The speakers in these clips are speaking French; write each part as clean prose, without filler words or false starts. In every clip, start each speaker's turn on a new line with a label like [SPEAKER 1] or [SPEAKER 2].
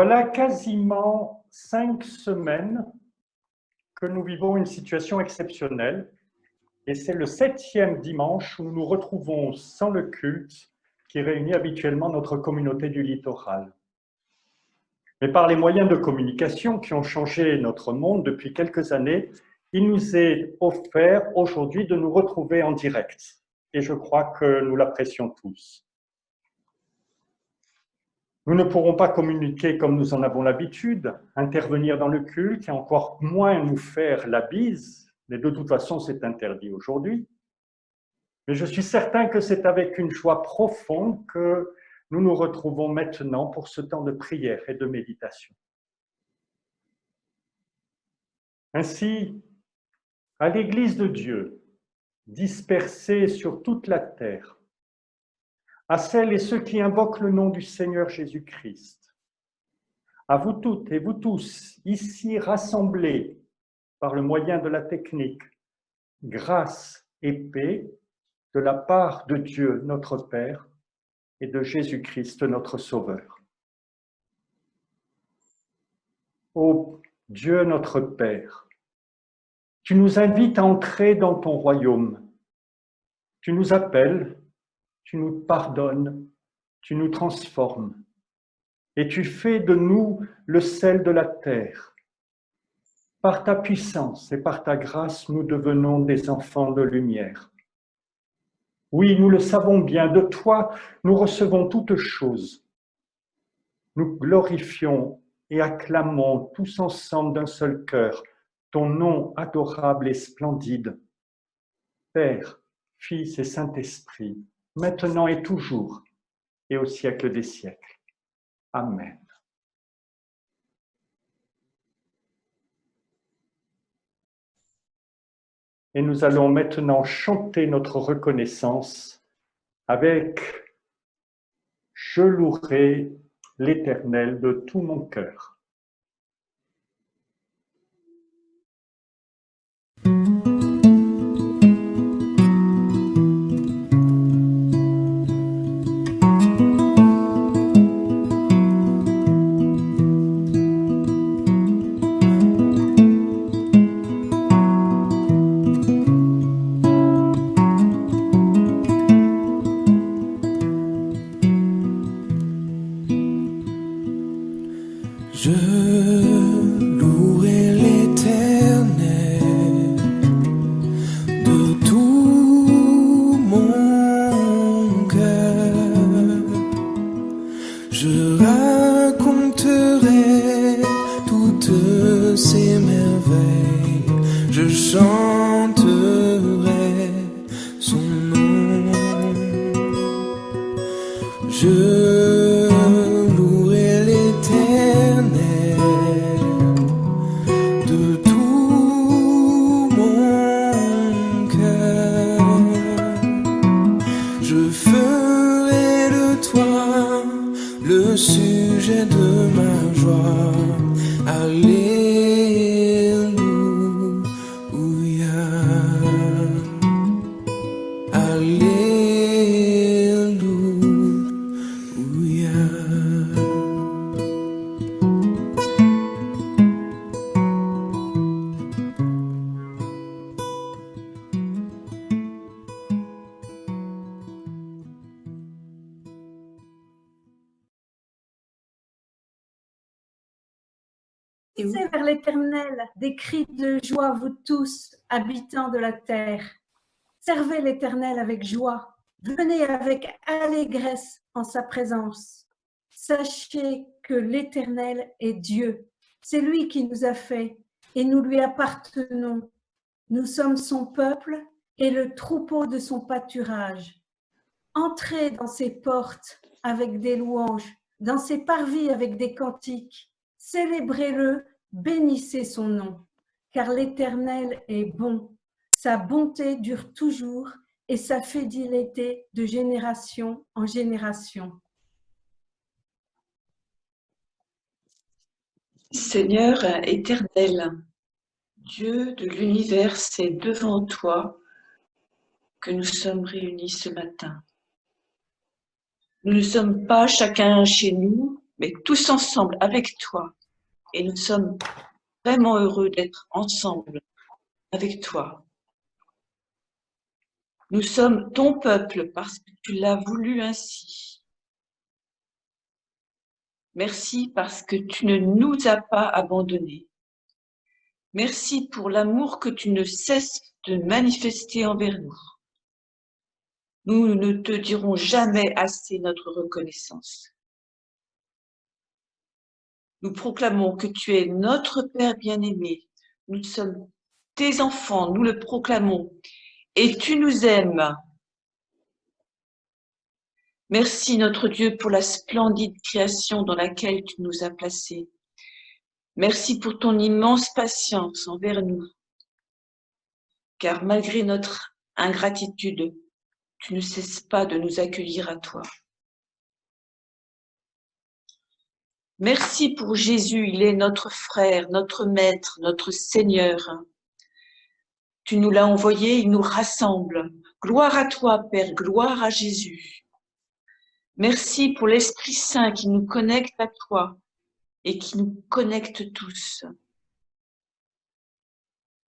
[SPEAKER 1] Voilà quasiment 5 semaines que nous vivons une situation exceptionnelle et c'est le 7e dimanche où nous nous retrouvons sans le culte qui réunit habituellement notre communauté du littoral. Mais par les moyens de communication qui ont changé notre monde depuis quelques années, il nous est offert aujourd'hui de nous retrouver en direct. Et je crois que nous l'apprécions tous. Nous ne pourrons pas communiquer comme nous en avons l'habitude, intervenir dans le culte et encore moins nous faire la bise, mais de toute façon c'est interdit aujourd'hui. Mais je suis certain que c'est avec une joie profonde que nous nous retrouvons maintenant pour ce temps de prière et de méditation. Ainsi, à l'Église de Dieu, dispersée sur toute la terre, à celles et ceux qui invoquent le nom du Seigneur Jésus-Christ, à vous toutes et vous tous, ici rassemblés par le moyen de la technique, grâce et paix de la part de Dieu notre Père et de Jésus-Christ notre Sauveur. Ô Dieu notre Père, tu nous invites à entrer dans ton royaume. Tu nous appelles, tu nous pardonnes, tu nous transformes et tu fais de nous le sel de la terre. Par ta puissance et par ta grâce, nous devenons des enfants de lumière. Oui, nous le savons bien, de toi, nous recevons toutes choses. Nous glorifions et acclamons tous ensemble d'un seul cœur ton nom adorable et splendide. Père, Fils et Saint-Esprit, maintenant et toujours, et au siècle des siècles. Amen. Et nous allons maintenant chanter notre reconnaissance avec « Je louerai l'Éternel de tout mon cœur ».
[SPEAKER 2] Poussez vers l'Éternel des cris de joie, vous tous, habitants de la terre. Servez l'Éternel avec joie. Venez avec allégresse en sa présence. Sachez que l'Éternel est Dieu. C'est lui qui nous a fait et nous lui appartenons. Nous sommes son peuple et le troupeau de son pâturage. Entrez dans ses portes avec des louanges, dans ses parvis avec des cantiques. Célébrez-le, bénissez son nom, car l'Éternel est bon. Sa bonté dure toujours et sa fidélité de génération en génération.
[SPEAKER 3] Seigneur éternel, Dieu de l'univers, c'est devant toi que nous sommes réunis ce matin. Nous ne sommes pas chacun chez nous, mais tous ensemble avec toi. Et nous sommes vraiment heureux d'être ensemble avec toi. Nous sommes ton peuple parce que tu l'as voulu ainsi. Merci parce que tu ne nous as pas abandonnés. Merci pour l'amour que tu ne cesses de manifester envers nous. Nous ne te dirons jamais assez notre reconnaissance. Nous proclamons que tu es notre Père bien-aimé. Nous sommes tes enfants, nous le proclamons. Et tu nous aimes. Merci notre Dieu pour la splendide création dans laquelle tu nous as placés. Merci pour ton immense patience envers nous. Car malgré notre ingratitude, tu ne cesses pas de nous accueillir à toi. Merci pour Jésus, il est notre frère, notre maître, notre Seigneur. Tu nous l'as envoyé, il nous rassemble. Gloire à toi, Père, gloire à Jésus. Merci pour l'Esprit Saint qui nous connecte à toi et qui nous connecte tous.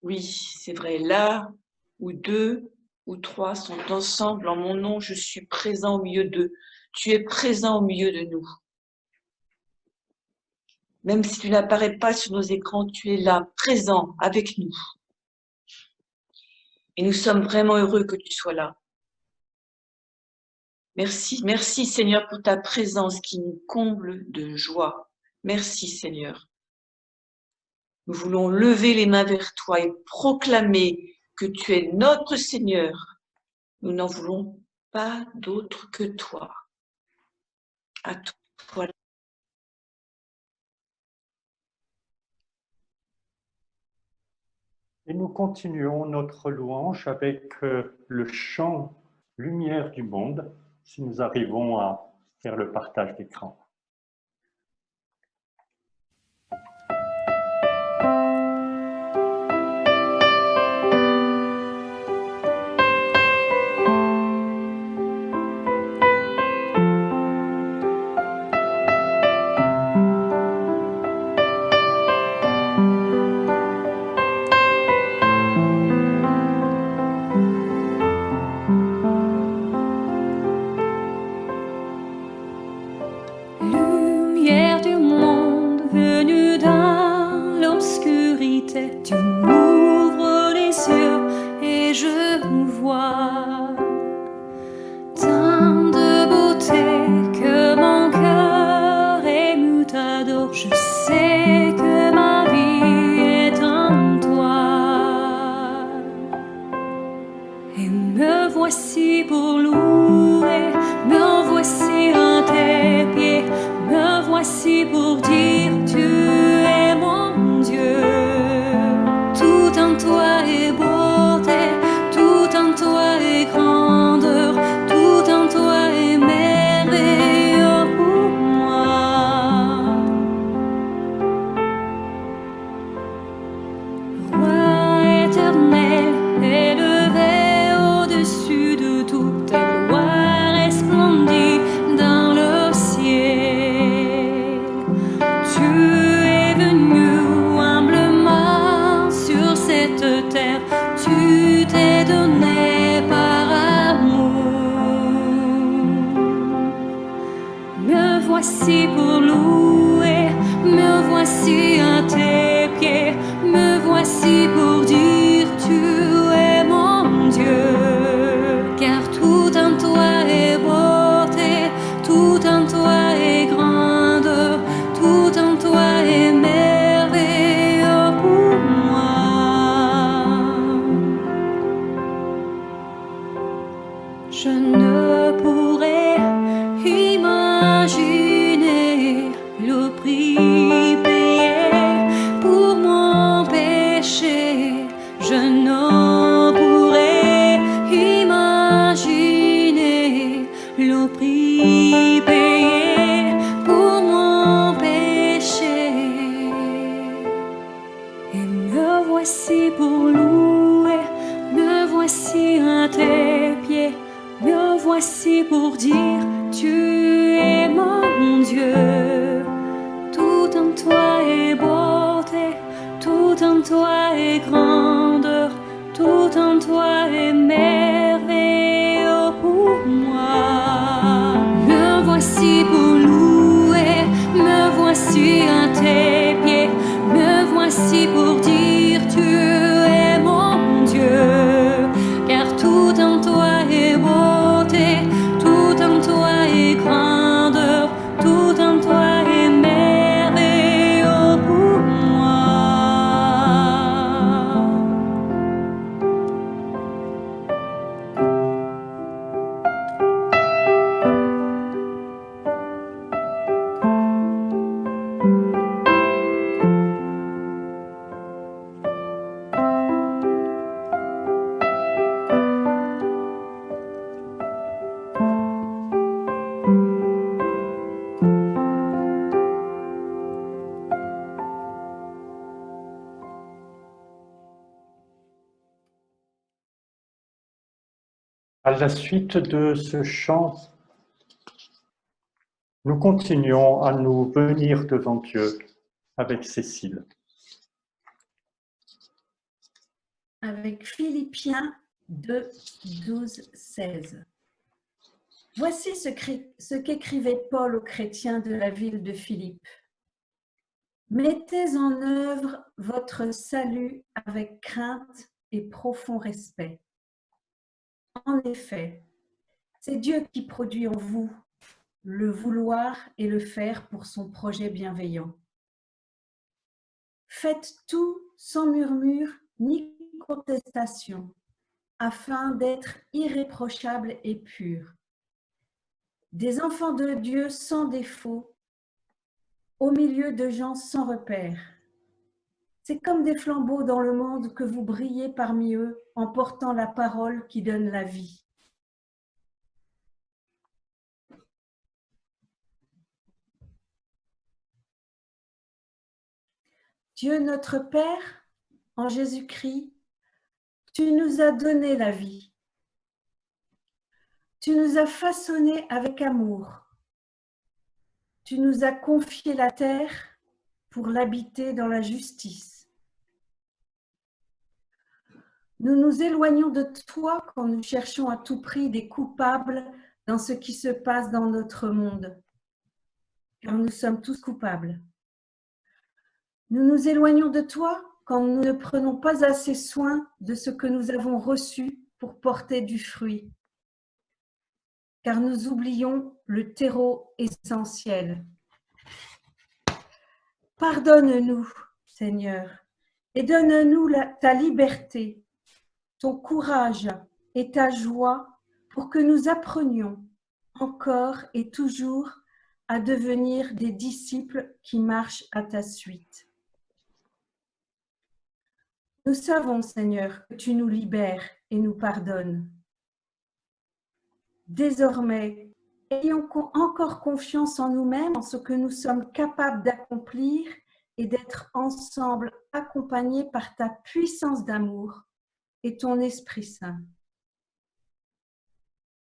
[SPEAKER 3] Oui, c'est vrai, là où 2 ou 3 sont ensemble en mon nom, je suis présent au milieu d'eux. Tu es présent au milieu de nous. Même si tu n'apparais pas sur nos écrans, tu es là, présent avec nous. Et nous sommes vraiment heureux que tu sois là. Merci, merci Seigneur pour ta présence qui nous comble de joie. Merci Seigneur. Nous voulons lever les mains vers toi et proclamer que tu es notre Seigneur. Nous n'en voulons pas d'autre que toi. À toi.
[SPEAKER 1] Et nous continuons notre louange avec le chant Lumière du monde, si nous arrivons à faire le partage d'écran.
[SPEAKER 4] Lumière du monde venue dans l'obscurité, tu m'ouvres les yeux et je vois tant de beauté que mon cœur ému t'adore. Je sais que ma vie est en toi. Et me voici pour louer, me voici à tes pieds, me voici pour dire tu es mon Dieu. Tout en toi est beauté, tout en toi est grandeur, tout en toi est merveilleux pour moi. Roi éternel, élevé au-dessus de tout, ta gloire resplendit dans le ciel. Tu es venu humblement sur cette terre, tu t'es donné par amour. Me voici pour louer, me voici à tes pieds, me voici pour dire tu es mon Dieu. Car tout en toi est beauté, tout en toi est grandeur, tout en toi est merveilleux pour moi. Je ne pourrais imaginer le prix payé pour mon péché. Je ne pourrais imaginer le prix payé pour mon péché. Et me voici pour louer, me voici à tes pieds, me voici pour dire tu es mon Dieu. en toi est beauté, tout en toi est grandeur, tout en toi est merveilleux pour moi. Me voici pour louer, me voici à tes pieds, me voici pour dire tu es mon Dieu, car tout en toi est beauté, tout en toi est grandeur, tout en toi est merveilleux pour moi.
[SPEAKER 1] À la suite de ce chant, nous continuons à nous venir devant Dieu avec Cécile.
[SPEAKER 2] Avec Philippiens 2, 12, 16. Voici ce qu'écrivait Paul aux chrétiens de la ville de Philippe. Mettez en œuvre votre salut avec crainte et profond respect. En effet, c'est Dieu qui produit en vous le vouloir et le faire pour son projet bienveillant. Faites tout sans murmure ni contestation, afin d'être irréprochables et purs. Des enfants de Dieu sans défaut, au milieu de gens sans repère. C'est comme des flambeaux dans le monde que vous brillez parmi eux en portant la parole qui donne la vie. Dieu notre Père, en Jésus-Christ, tu nous as donné la vie. Tu nous as façonnés avec amour. Tu nous as confié la terre pour l'habiter dans la justice. Nous nous éloignons de toi quand nous cherchons à tout prix des coupables dans ce qui se passe dans notre monde, car nous sommes tous coupables. Nous nous éloignons de toi quand nous ne prenons pas assez soin de ce que nous avons reçu pour porter du fruit, car nous oublions le terreau essentiel. Pardonne-nous, Seigneur, et donne-nous ta liberté, ton courage et ta joie pour que nous apprenions encore et toujours à devenir des disciples qui marchent à ta suite. Nous savons, Seigneur, que tu nous libères et nous pardonnes. Désormais, ayons encore confiance en nous-mêmes, en ce que nous sommes capables d'accomplir et d'être ensemble accompagnés par ta puissance d'amour et ton Esprit Saint.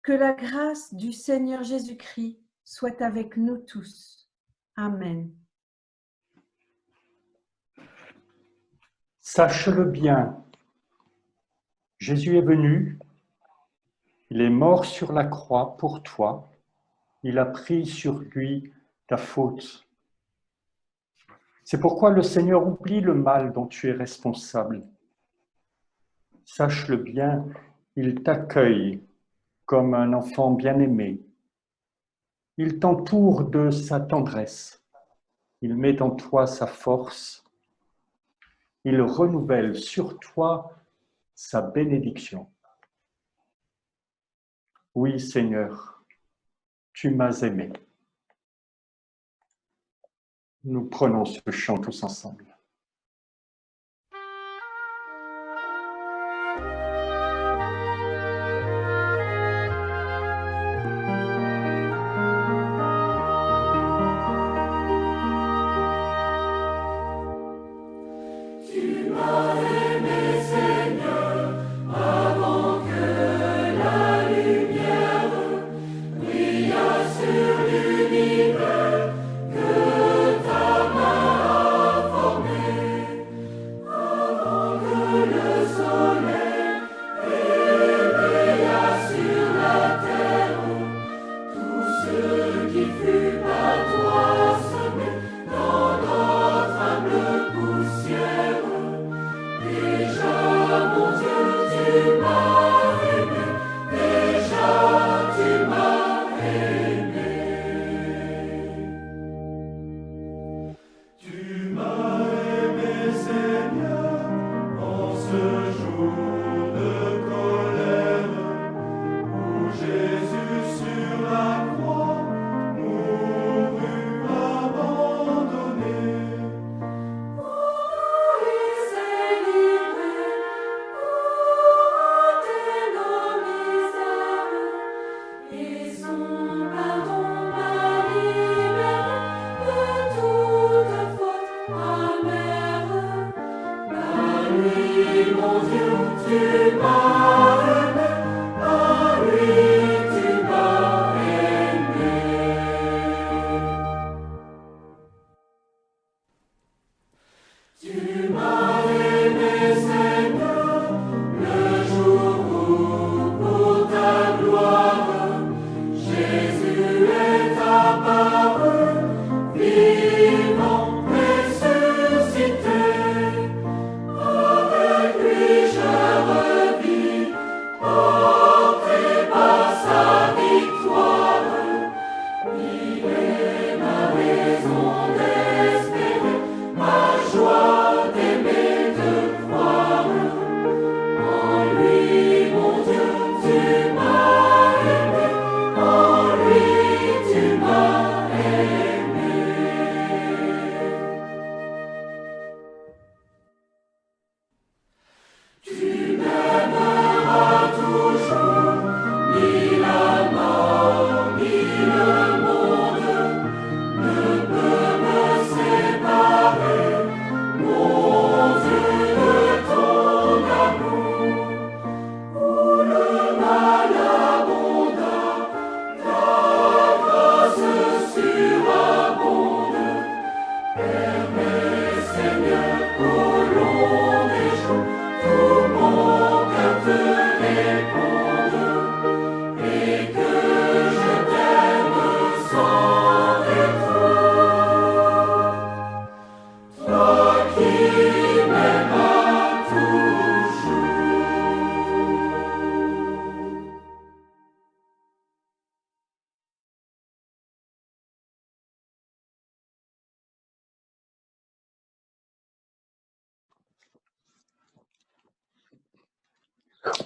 [SPEAKER 2] Que la grâce du Seigneur Jésus-Christ soit avec nous tous. Amen.
[SPEAKER 1] Sache-le bien, Jésus est venu, il est mort sur la croix pour toi, il a pris sur lui ta faute. C'est pourquoi le Seigneur oublie le mal dont tu es responsable. Sache-le bien, il t'accueille comme un enfant bien-aimé. Il t'entoure de sa tendresse. Il met en toi sa force. Il renouvelle sur toi sa bénédiction. Oui, Seigneur, tu m'as aimé. Nous prenons ce chant tous ensemble.
[SPEAKER 5] Que ta main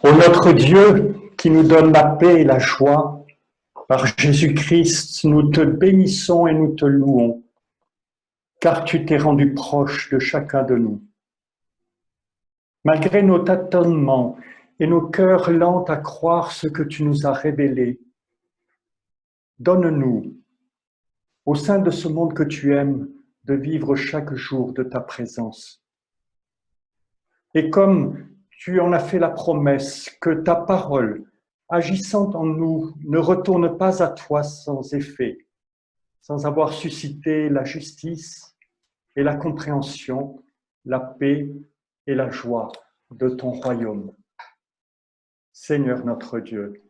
[SPEAKER 1] Ô notre Dieu, qui nous donne la paix et la joie, par Jésus-Christ, nous te bénissons et nous te louons, car tu t'es rendu proche de chacun de nous. Malgré nos tâtonnements et nos cœurs lents à croire ce que tu nous as révélé, donne-nous, au sein de ce monde que tu aimes, de vivre chaque jour de ta présence. Et comme tu en as fait la promesse que ta parole, agissant en nous, ne retourne pas à toi sans effet, sans avoir suscité la justice et la compréhension, la paix et la joie de ton royaume. Seigneur notre Dieu,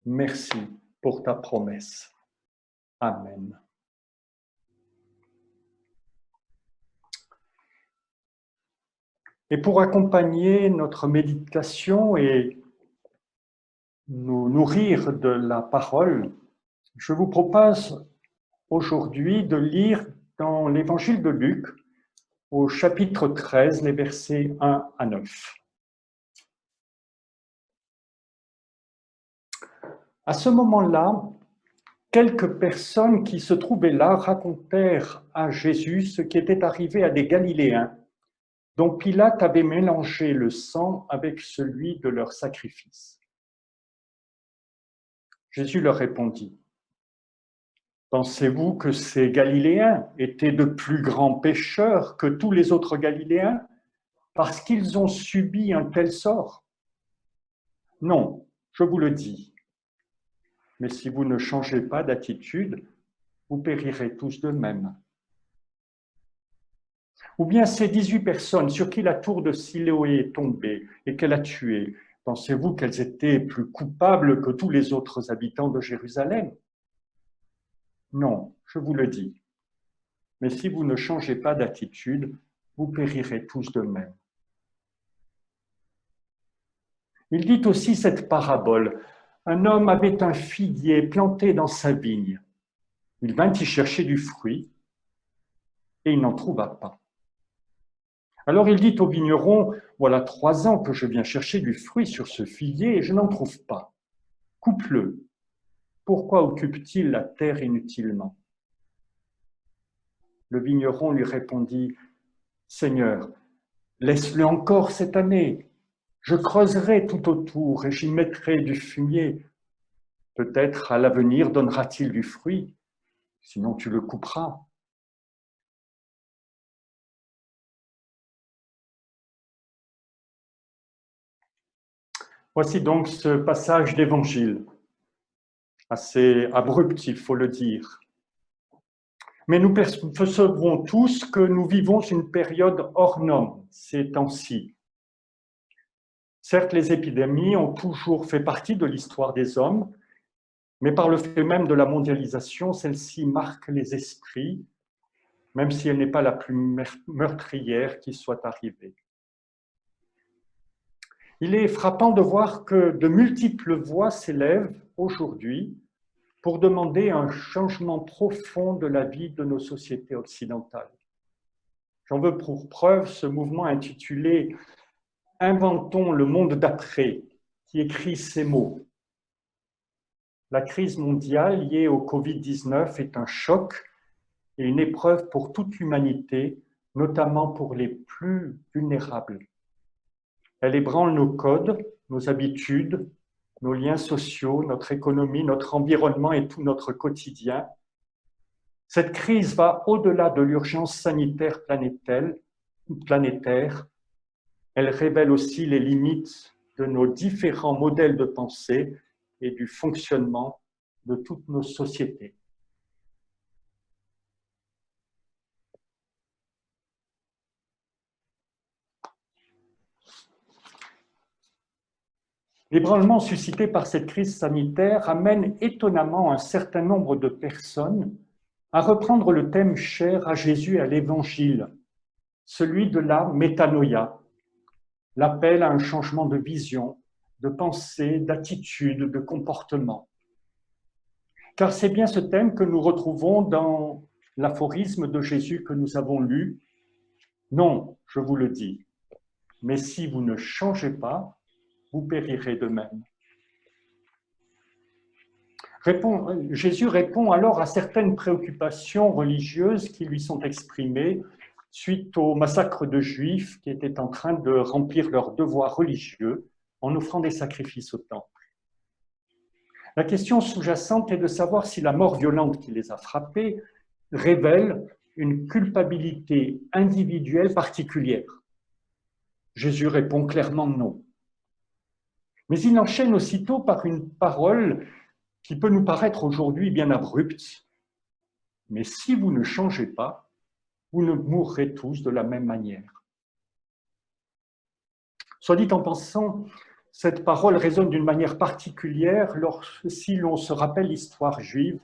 [SPEAKER 1] merci pour ta promesse. Amen. Et pour accompagner notre méditation et nous nourrir de la parole, je vous propose aujourd'hui de lire dans l'évangile de Luc, au chapitre 13, les versets 1 à 9. À ce moment-là, quelques personnes qui se trouvaient là racontèrent à Jésus ce qui était arrivé à des Galiléens, dont Pilate avait mélangé le sang avec celui de leur sacrifice. Jésus leur répondit, « Pensez-vous que ces Galiléens étaient de plus grands pécheurs que tous les autres Galiléens parce qu'ils ont subi un tel sort? Non, je vous le dis. Mais si vous ne changez pas d'attitude, vous périrez tous de même. Ou bien ces 18 personnes sur qui la tour de Siloé est tombée et qu'elle a tué, pensez-vous qu'elles étaient plus coupables que tous les autres habitants de Jérusalem? Non, je vous le dis. Mais si vous ne changez pas d'attitude, vous périrez tous de même. Il dit aussi cette parabole. Un homme avait un figuier planté dans sa vigne. Il vint y chercher du fruit et il n'en trouva pas. Alors il dit au vigneron, « Voilà 3 ans que je viens chercher du fruit sur ce figuier et je n'en trouve pas. Coupe-le. Pourquoi occupe-t-il la terre inutilement ?» Le vigneron lui répondit, « Seigneur, laisse-le encore cette année. Je creuserai tout autour et j'y mettrai du fumier. Peut-être à l'avenir donnera-t-il du fruit, sinon tu le couperas. » Voici donc ce passage d'évangile, assez abrupt, il faut le dire. Mais nous percevrons tous que nous vivons une période hors norme ces temps-ci. Certes, les épidémies ont toujours fait partie de l'histoire des hommes, mais par le fait même de la mondialisation, celle-ci marque les esprits, même si elle n'est pas la plus meurtrière qui soit arrivée. Il est frappant de voir que de multiples voix s'élèvent aujourd'hui pour demander un changement profond de la vie de nos sociétés occidentales. J'en veux pour preuve ce mouvement intitulé « Inventons le monde d'après » qui écrit ces mots. La crise mondiale liée au Covid-19 est un choc et une épreuve pour toute l'humanité, notamment pour les plus vulnérables. Elle ébranle nos codes, nos habitudes, nos liens sociaux, notre économie, notre environnement et tout notre quotidien. Cette crise va au-delà de l'urgence sanitaire planétaire. Elle révèle aussi les limites de nos différents modèles de pensée et du fonctionnement de toutes nos sociétés. L'ébranlement suscité par cette crise sanitaire amène étonnamment un certain nombre de personnes à reprendre le thème cher à Jésus et à l'Évangile, celui de la métanoïa, l'appel à un changement de vision, de pensée, d'attitude, de comportement. Car c'est bien ce thème que nous retrouvons dans l'aphorisme de Jésus que nous avons lu. « Non, je vous le dis, mais si vous ne changez pas, vous périrez de même. Jésus répond alors à certaines préoccupations religieuses qui lui sont exprimées suite au massacre de Juifs qui étaient en train de remplir leurs devoirs religieux en offrant des sacrifices au temple. La question sous-jacente est de savoir si la mort violente qui les a frappés révèle une culpabilité individuelle particulière. Jésus répond clairement non. Mais il enchaîne aussitôt par une parole qui peut nous paraître aujourd'hui bien abrupte. Mais si vous ne changez pas, vous ne mourrez tous de la même manière. Soit dit en passant, cette parole résonne d'une manière particulière si l'on se rappelle l'histoire juive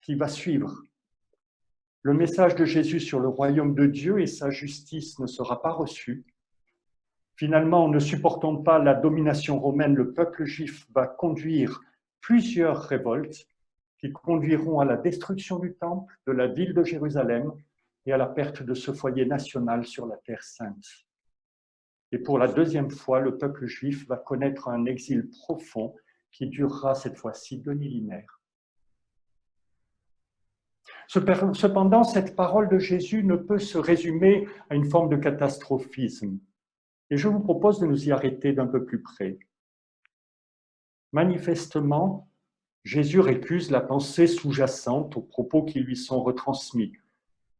[SPEAKER 1] qui va suivre. Le message de Jésus sur le royaume de Dieu et sa justice ne sera pas reçu. Finalement, ne supportant pas la domination romaine, le peuple juif va conduire plusieurs révoltes qui conduiront à la destruction du temple, de la ville de Jérusalem et à la perte de ce foyer national sur la Terre sainte. Et pour la deuxième fois, le peuple juif va connaître un exil profond qui durera cette fois-ci 2 millénaires. Cependant, cette parole de Jésus ne peut se résumer à une forme de catastrophisme. Et je vous propose de nous y arrêter d'un peu plus près. Manifestement, Jésus récuse la pensée sous-jacente aux propos qui lui sont retransmis.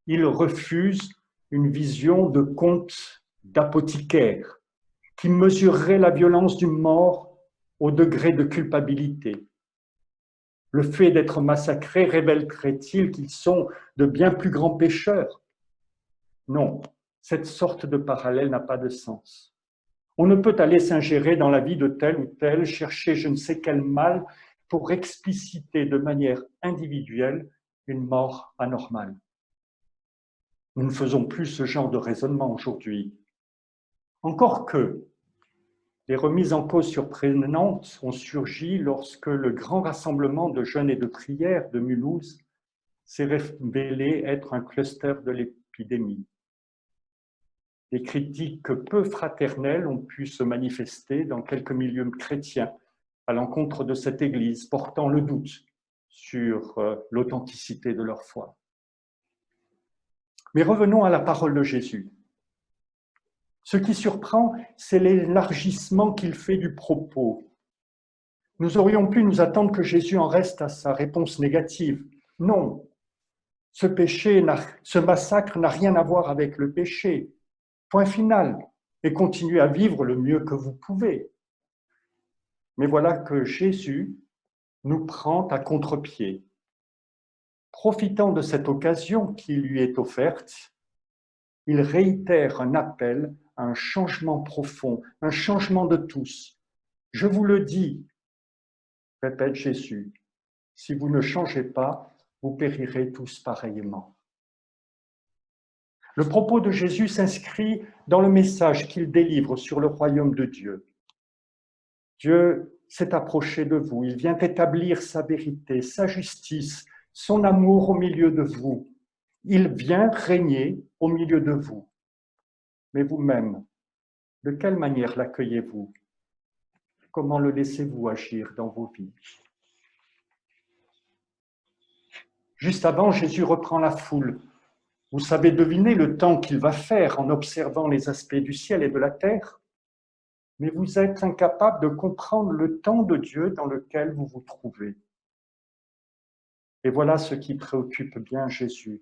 [SPEAKER 1] Il refuse une vision de conte d'apothicaire qui mesurerait la violence d'une mort au degré de culpabilité. Le fait d'être massacrés révélerait-il qu'ils sont de bien plus grands pécheurs? Non, cette sorte de parallèle n'a pas de sens. On ne peut aller s'ingérer dans la vie de tel ou tel, chercher je ne sais quel mal pour expliciter de manière individuelle une mort anormale. Nous ne faisons plus ce genre de raisonnement aujourd'hui. Encore que les remises en cause surprenantes ont surgi lorsque le grand rassemblement de jeûne et de prière de Mulhouse s'est révélé être un cluster de l'épidémie. Des critiques peu fraternelles ont pu se manifester dans quelques milieux chrétiens à l'encontre de cette Église, portant le doute sur l'authenticité de leur foi. Mais revenons à la parole de Jésus. Ce qui surprend, c'est l'élargissement qu'il fait du propos. Nous aurions pu nous attendre que Jésus en reste à sa réponse négative. Non, ce massacre n'a rien à voir avec le péché. Point final. Et continuez à vivre le mieux que vous pouvez. Mais voilà que Jésus nous prend à contre-pied. Profitant de cette occasion qui lui est offerte, il réitère un appel à un changement profond, un changement de tous. Je vous le dis, répète Jésus, si vous ne changez pas, vous périrez tous pareillement. Le propos de Jésus s'inscrit dans le message qu'il délivre sur le royaume de Dieu. Dieu s'est approché de vous, il vient établir sa vérité, sa justice, son amour au milieu de vous. Il vient régner au milieu de vous. Mais vous-même, de quelle manière l'accueillez-vous? Comment le laissez-vous agir dans vos vies? Juste avant, Jésus reprend la foule. Vous savez deviner le temps qu'il va faire en observant les aspects du ciel et de la terre, mais vous êtes incapable de comprendre le temps de Dieu dans lequel vous vous trouvez. Et voilà ce qui préoccupe bien Jésus,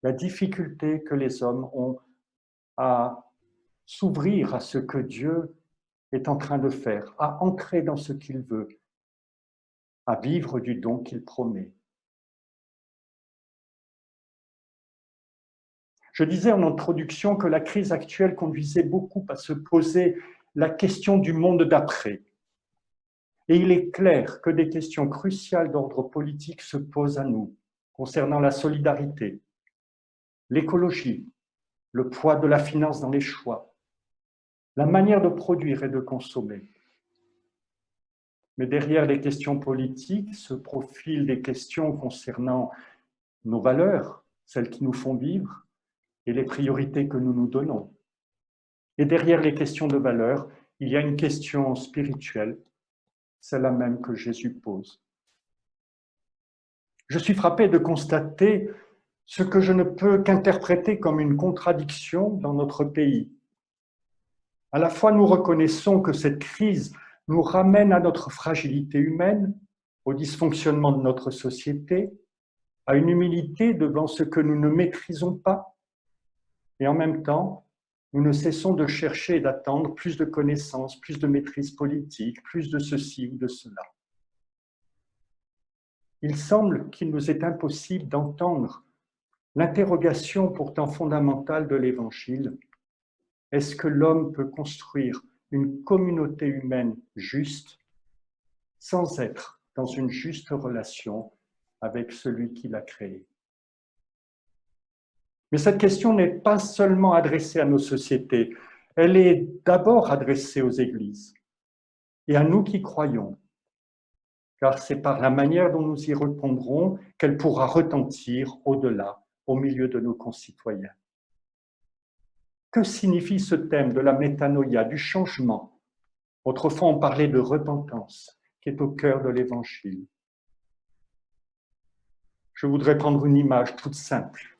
[SPEAKER 1] la difficulté que les hommes ont à s'ouvrir à ce que Dieu est en train de faire, à entrer dans ce qu'il veut, à vivre du don qu'il promet. Je disais en introduction que la crise actuelle conduisait beaucoup à se poser la question du monde d'après. Et il est clair que des questions cruciales d'ordre politique se posent à nous, concernant la solidarité, l'écologie, le poids de la finance dans les choix, la manière de produire et de consommer. Mais derrière les questions politiques se profilent des questions concernant nos valeurs, celles qui nous font vivre, et les priorités que nous nous donnons. Et derrière les questions de valeurs, il y a une question spirituelle, c'est la même que Jésus pose. Je suis frappé de constater ce que je ne peux qu'interpréter comme une contradiction dans notre pays. À la fois, nous reconnaissons que cette crise nous ramène à notre fragilité humaine, au dysfonctionnement de notre société, à une humilité devant ce que nous ne maîtrisons pas, et en même temps, nous ne cessons de chercher et d'attendre plus de connaissances, plus de maîtrise politique, plus de ceci ou de cela. Il semble qu'il nous est impossible d'entendre l'interrogation pourtant fondamentale de l'Évangile. Est-ce que l'homme peut construire une communauté humaine juste sans être dans une juste relation avec celui qui l'a créé? Mais cette question n'est pas seulement adressée à nos sociétés, elle est d'abord adressée aux églises et à nous qui croyons, car c'est par la manière dont nous y répondrons qu'elle pourra retentir au-delà, au milieu de nos concitoyens. Que signifie ce thème de la métanoïa, du changement? Autrefois, on parlait de repentance, qui est au cœur de l'Évangile. Je voudrais prendre une image toute simple.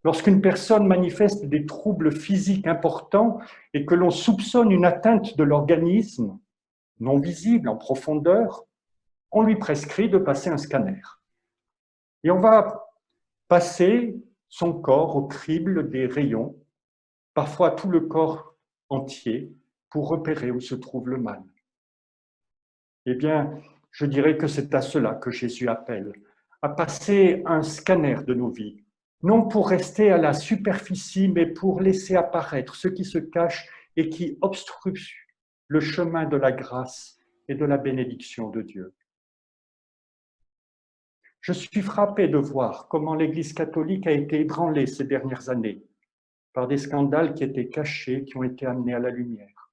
[SPEAKER 1] Lorsqu'une personne manifeste des troubles physiques importants et que l'on soupçonne une atteinte de l'organisme, non visible en profondeur, on lui prescrit de passer un scanner. Et on va passer son corps au crible des rayons, parfois tout le corps entier, pour repérer où se trouve le mal. Eh bien, je dirais que c'est à cela que Jésus appelle, à passer un scanner de nos vies, non pour rester à la superficie, mais pour laisser apparaître ce qui se cache et qui obstrue le chemin de la grâce et de la bénédiction de Dieu. Je suis frappé de voir comment l'Église catholique a été ébranlée ces dernières années par des scandales qui étaient cachés, qui ont été amenés à la lumière.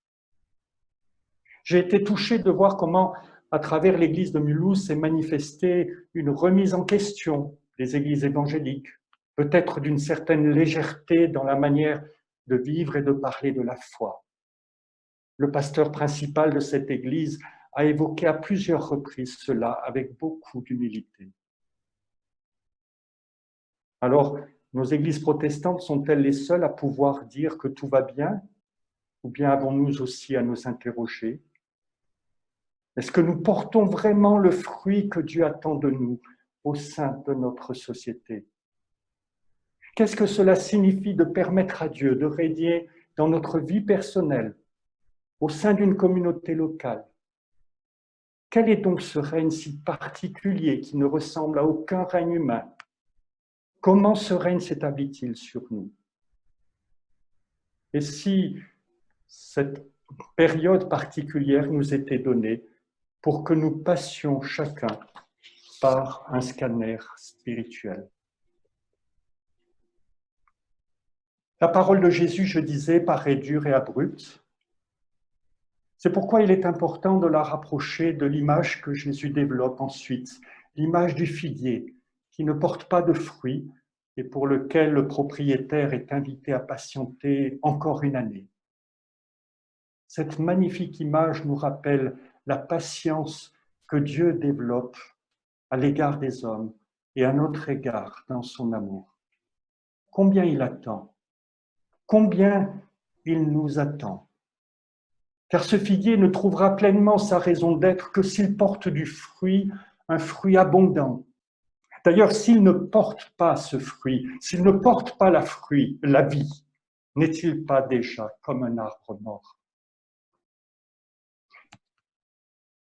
[SPEAKER 1] J'ai été touché de voir comment, à travers l'Église de Mulhouse, s'est manifestée une remise en question des églises évangéliques, peut-être d'une certaine légèreté dans la manière de vivre et de parler de la foi. Le pasteur principal de cette église a évoqué à plusieurs reprises cela avec beaucoup d'humilité. Alors, nos églises protestantes sont-elles les seules à pouvoir dire que tout va bien? Ou bien avons-nous aussi à nous interroger? Est-ce que nous portons vraiment le fruit que Dieu attend de nous au sein de notre société? Qu'est-ce que cela signifie de permettre à Dieu de régner dans notre vie personnelle, au sein d'une communauté locale? Quel est donc ce règne si particulier qui ne ressemble à aucun règne humain? Comment ce règne s'établit-il sur nous? Et si cette période particulière nous était donnée pour que nous passions chacun par un scanner spirituel? La parole de Jésus, je disais, paraît dure et abrupte. C'est pourquoi il est important de la rapprocher de l'image que Jésus développe ensuite, l'image du figuier qui ne porte pas de fruits et pour lequel le propriétaire est invité à patienter encore une année. Cette magnifique image nous rappelle la patience que Dieu développe à l'égard des hommes et à notre égard dans son amour. Combien il attend, combien il nous attend. Car ce figuier ne trouvera pleinement sa raison d'être que s'il porte du fruit, un fruit abondant. D'ailleurs, s'il ne porte pas ce fruit, s'il ne porte pas la vie, n'est-il pas déjà comme un arbre mort?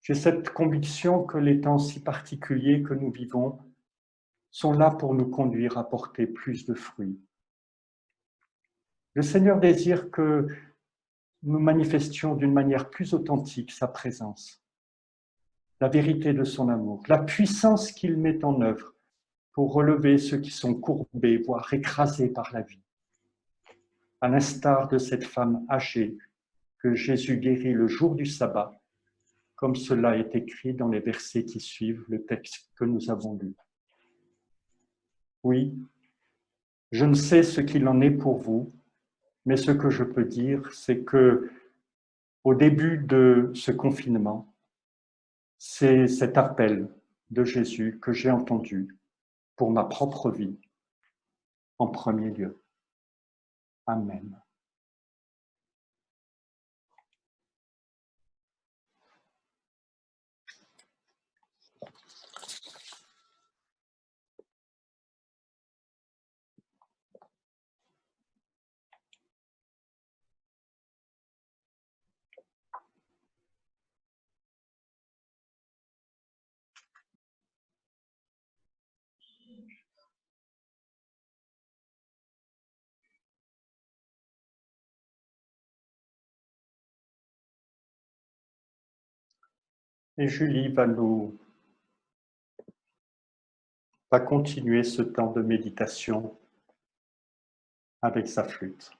[SPEAKER 1] J'ai cette conviction que les temps si particuliers que nous vivons sont là pour nous conduire à porter plus de fruits. Le Seigneur désire que nous manifestions d'une manière plus authentique sa présence, la vérité de son amour, la puissance qu'il met en œuvre pour relever ceux qui sont courbés, voire écrasés par la vie. À l'instar de cette femme âgée que Jésus guérit le jour du sabbat, comme cela est écrit dans les versets qui suivent le texte que nous avons lu. Oui, je ne sais ce qu'il en est pour vous, mais ce que je peux dire, c'est que au début de ce confinement, c'est cet appel de Jésus que j'ai entendu pour ma propre vie en premier lieu. Amen. Et Julie va continuer ce temps de méditation avec sa flûte.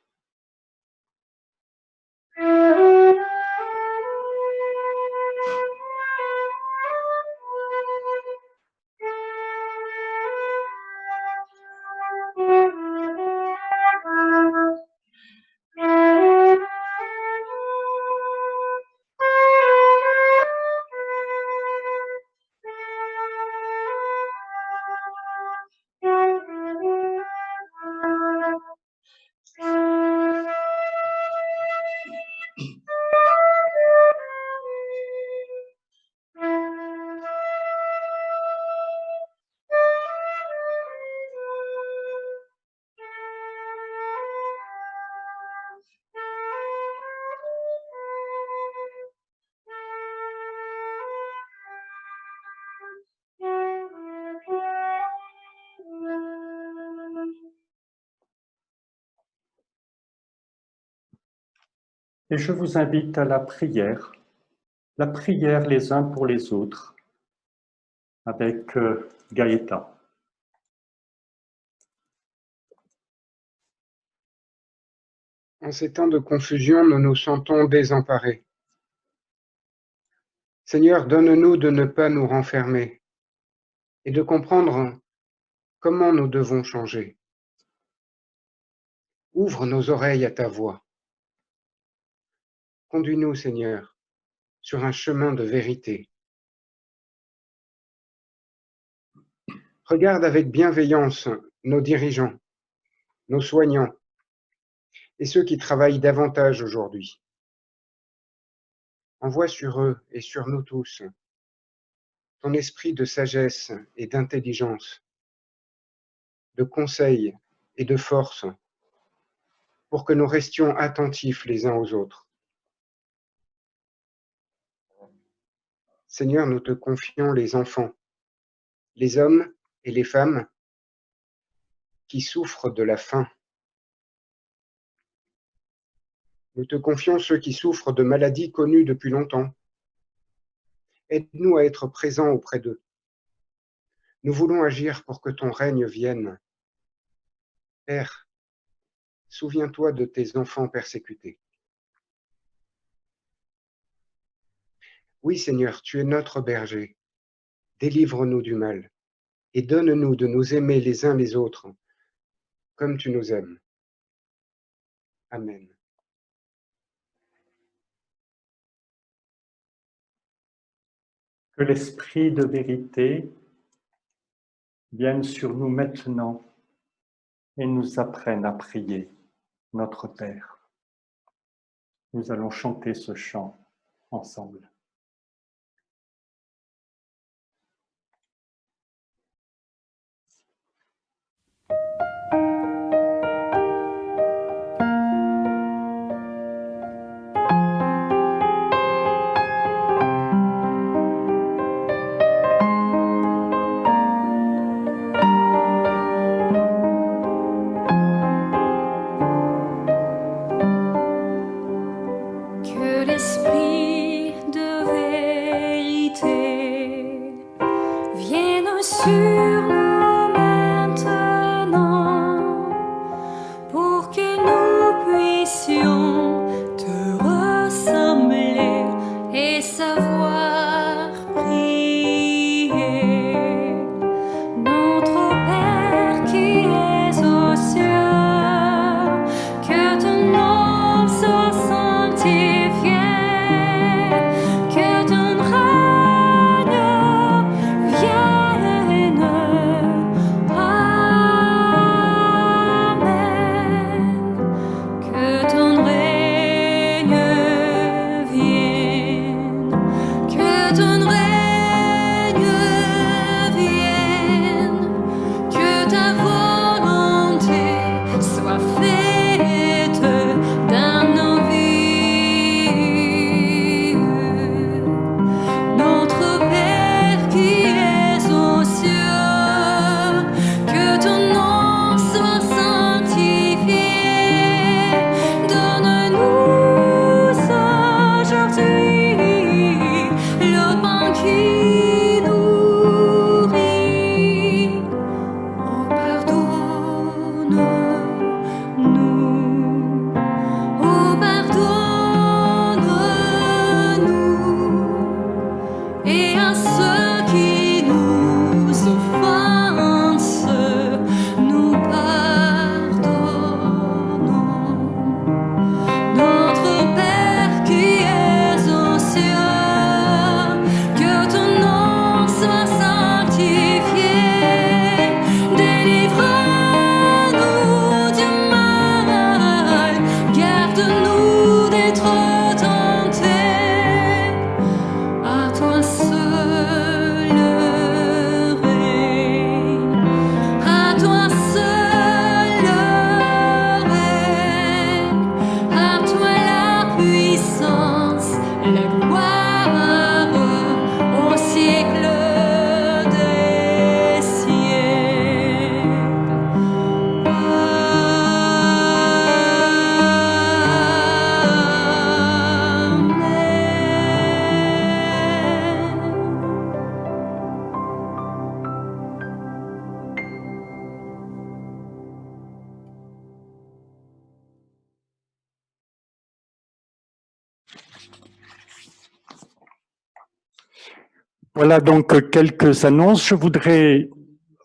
[SPEAKER 1] Et je vous invite à la prière les uns pour les autres, avec Gaëta.
[SPEAKER 5] En ces temps de confusion, nous nous sentons désemparés. Seigneur, donne-nous de ne pas nous renfermer et de comprendre comment nous devons changer. Ouvre nos oreilles à ta voix. Conduis-nous, Seigneur, sur un chemin de vérité. Regarde avec bienveillance nos dirigeants, nos soignants et ceux qui travaillent davantage aujourd'hui. Envoie sur eux et sur nous tous ton esprit de sagesse et d'intelligence, de conseil et de force, pour que nous restions attentifs les uns aux autres. Seigneur, nous te confions les enfants, les hommes et les femmes qui souffrent de la faim. Nous te confions ceux qui souffrent de maladies connues depuis longtemps. Aide-nous à être présents auprès d'eux. Nous voulons agir pour que ton règne vienne. Père, souviens-toi de tes enfants persécutés. Oui, Seigneur, tu es notre berger. Délivre-nous du mal et donne-nous de nous aimer les uns les autres comme tu nous aimes. Amen.
[SPEAKER 1] Que l'esprit de vérité vienne sur nous maintenant et nous apprenne à prier notre Père. Nous allons chanter ce chant ensemble.
[SPEAKER 4] Que l'esprit de vérité vienne sur nous maintenant pour que nous puissions te ressembler et savoir prier. Notre Père qui es aux cieux, que ton nom soit sanctifié,
[SPEAKER 1] Voilà donc quelques annonces. Je voudrais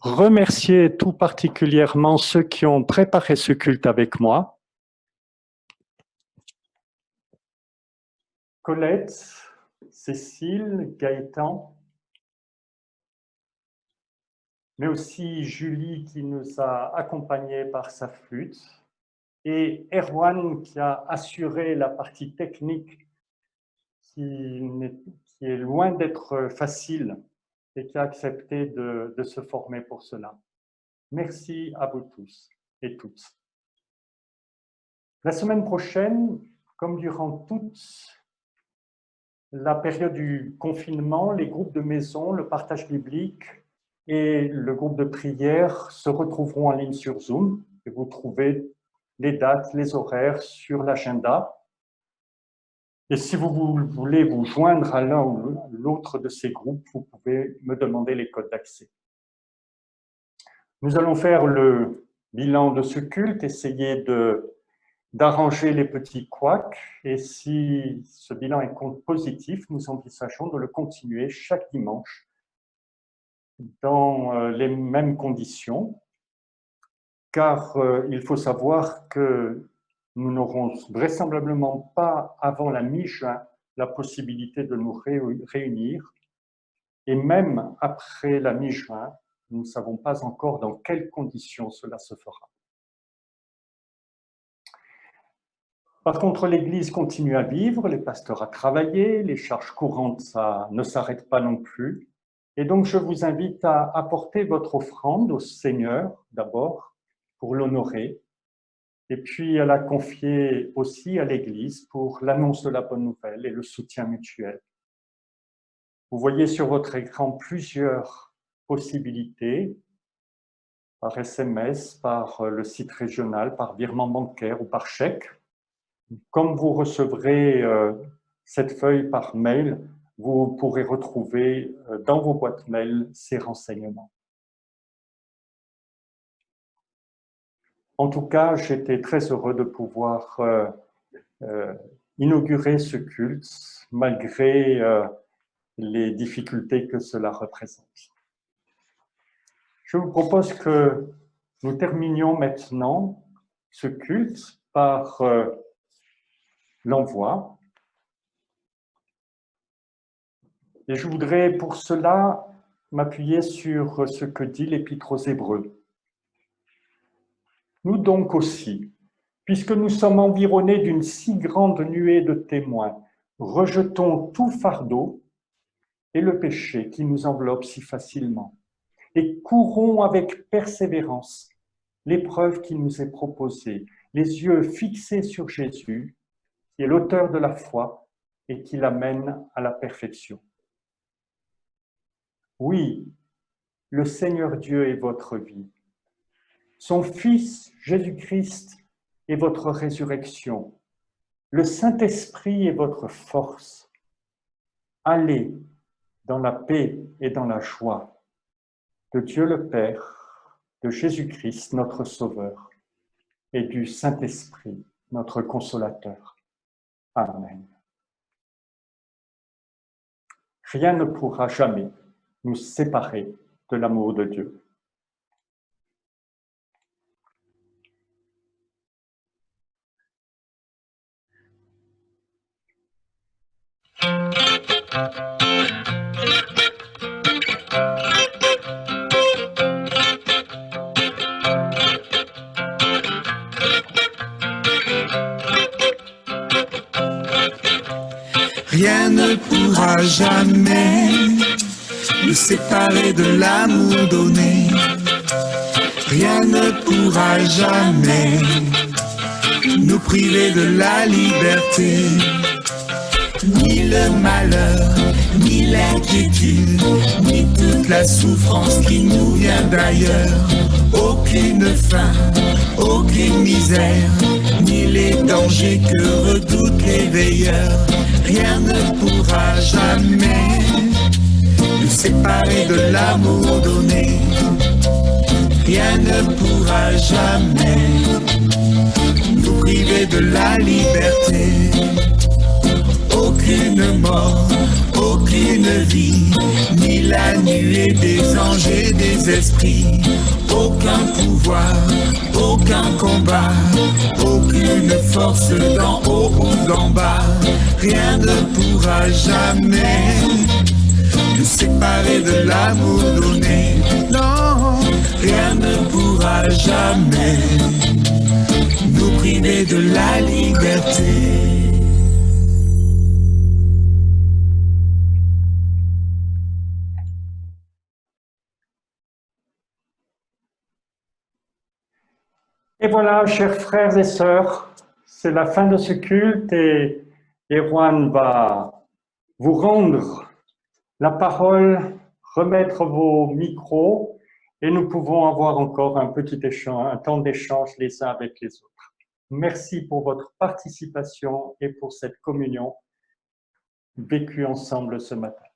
[SPEAKER 1] remercier tout particulièrement ceux qui ont préparé ce culte avec moi. Colette, Cécile, Gaëtan, mais aussi Julie qui nous a accompagnés par sa flûte et Erwan qui a assuré la partie technique qui est loin d'être facile et qui a accepté de se former pour cela. Merci à vous tous et toutes. La semaine prochaine, comme durant toute la période du confinement, les groupes de maison, le partage biblique et le groupe de prière se retrouveront en ligne sur Zoom et vous trouvez les dates, les horaires sur l'agenda. Et si vous voulez vous joindre à l'un ou l'autre de ces groupes, vous pouvez me demander les codes d'accès. Nous allons faire le bilan de ce culte, essayer d'arranger les petits couacs. Et si ce bilan est positif, nous envisageons de le continuer chaque dimanche dans les mêmes conditions. Car il faut savoir que nous n'aurons vraisemblablement pas, avant la mi-juin, la possibilité de nous réunir. Et même après la mi-juin, nous ne savons pas encore dans quelles conditions cela se fera. Par contre, l'Église continue à vivre, les pasteurs à travailler, les charges courantes ça ne s'arrêtent pas non plus. Et donc, je vous invite à apporter votre offrande au Seigneur, d'abord, pour l'honorer, et puis à la confier aussi à l'Église pour l'annonce de la bonne nouvelle et le soutien mutuel. Vous voyez sur votre écran plusieurs possibilités, par SMS, par le site régional, par virement bancaire ou par chèque. Comme vous recevrez cette feuille par mail, vous pourrez retrouver dans vos boîtes mail ces renseignements. En tout cas, j'étais très heureux de pouvoir inaugurer ce culte malgré les difficultés que cela représente. Je vous propose que nous terminions maintenant ce culte par l'envoi. Et je voudrais pour cela m'appuyer sur ce que dit l'Épître aux Hébreux. Nous donc aussi, puisque nous sommes environnés d'une si grande nuée de témoins, rejetons tout fardeau et le péché qui nous enveloppe si facilement, et courons avec persévérance l'épreuve qui nous est proposée, les yeux fixés sur Jésus, qui est l'auteur de la foi et qui l'amène à la perfection. Oui, le Seigneur Dieu est votre vie. Son Fils, Jésus-Christ, est votre résurrection. Le Saint-Esprit est votre force. Allez dans la paix et dans la joie de Dieu le Père, de Jésus-Christ, notre Sauveur, et du Saint-Esprit, notre Consolateur. Amen. Rien ne pourra jamais nous séparer de l'amour de Dieu.
[SPEAKER 6] Rien ne pourra jamais nous séparer de l'amour donné. Rien ne pourra jamais nous priver de la liberté. Ni le malheur, ni l'inquiétude, ni toute la souffrance qui nous vient d'ailleurs. Aucune faim, aucune misère, ni les dangers que redoutent les veilleurs. Rien ne pourra jamais nous séparer de l'amour donné. Rien ne pourra jamais nous priver de la liberté. Aucune aucune mort, aucune vie, ni la nuée des anges et des esprits, aucun pouvoir, aucun combat, aucune force d'en haut ou d'en bas, rien ne pourra jamais nous séparer de l'amour donné. Non, rien ne pourra jamais nous priver de la liberté.
[SPEAKER 1] Et voilà, chers frères et sœurs, c'est la fin de ce culte et Erwan va vous rendre la parole, remettre vos micros et nous pouvons avoir encore un petit échange, un temps d'échange les uns avec les autres. Merci pour votre participation et pour cette communion vécue ensemble ce matin.